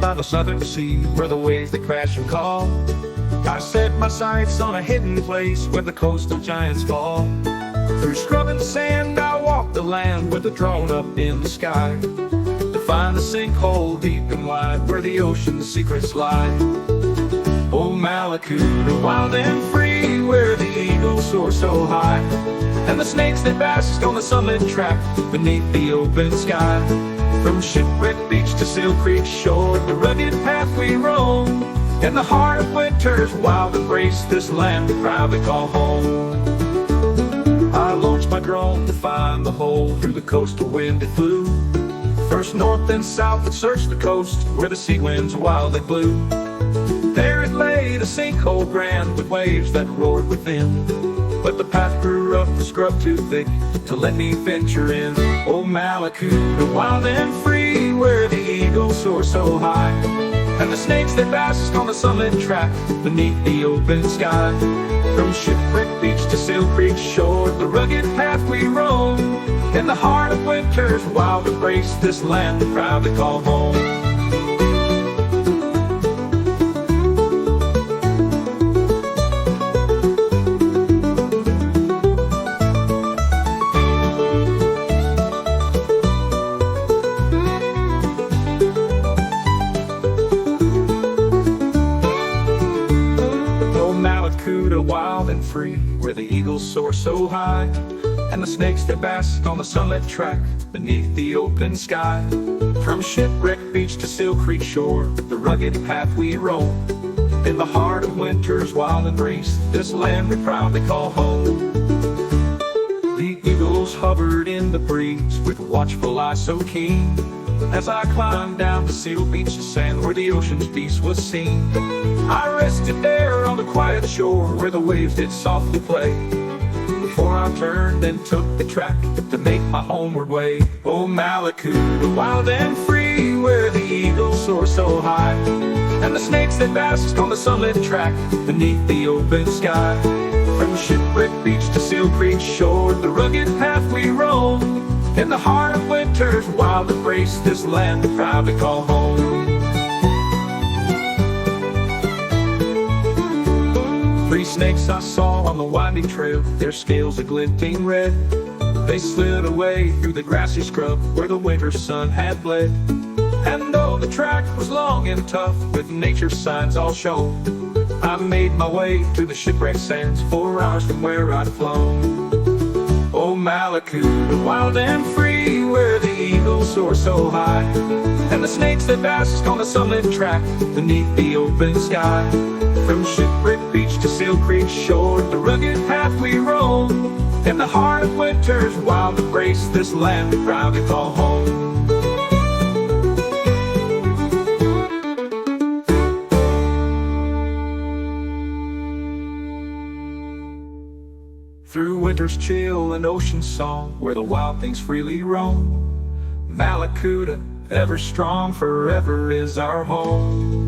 by the southern sea, where the waves they crash and call. I set my sights on a hidden place where the coastal giants fall. Through scrub and sand I walk the land with the drone up in the sky, to find the sinkhole deep and wide where the ocean's secrets lie. Oh Mallacoota, wild and free, where the eagles soar so high, and the snakes that bask on the sunlit track beneath the open sky. From Shipwreck Beach to Seal Creek shore, the rugged path we roam. In the heart of winter's wild embrace, this land we proudly call home. I launched my drone to find the hole, through the coastal wind it flew. First north then south it searched the coast, where the sea winds wildly blew. There it lay, the sinkhole grand, with waves that roared within. But the path grew rough, the scrub too thick to let me venture in. Oh Mallacoota, wild and free, where the eagles soar so high, and the snakes that bask on the sunlit track beneath the open sky. From Shipwreck Beach to Seal Creek shore, the rugged path we roam. In the heart of winter's wild embrace, this land we proudly call home. Mallacoota, wild and free, where the eagles soar so high, and the snakes that bask on the sunlit track beneath the open sky. From Shipwreck Beach to Seal Creek shore, the rugged path we roam. In the heart of winter's wild embrace, this land we proudly call home. The eagles hovered in the breeze with watchful eyes so keen, as I climbed down the Seal Beach to sand where the ocean's peace was seen. I rested there on the quiet shore where the waves did softly play, before I turned and took the track to make my homeward way. Oh Mallacoota, wild and free, where the eagles soar so high, and the snakes that bask on the sunlit track beneath the open sky. From Shipwreck Beach to Seal Creek shore, the rugged path we roam. In the heart of winter's wild embrace, this land we proudly call home. 3 snakes I saw on the winding trail, their scales a glinting red. They slid away through the grassy scrub where the winter sun had bled. And though the track was long and tough, with nature's signs all shown, I made my way to the shipwreck sands 4 hours from where I'd flown. Oh Mallacoota, wild and free, where the eagles soar so high, and the snakes that bask on the sunlit track beneath the open sky. From Shipwreck Beach to Seal Creek shore, the rugged path we roam. In the heart of winter's wild embrace, this land we proudly call home. Through winter's chill and ocean song, where the wild things freely roam, Mallacoota, ever strong, forever is our home.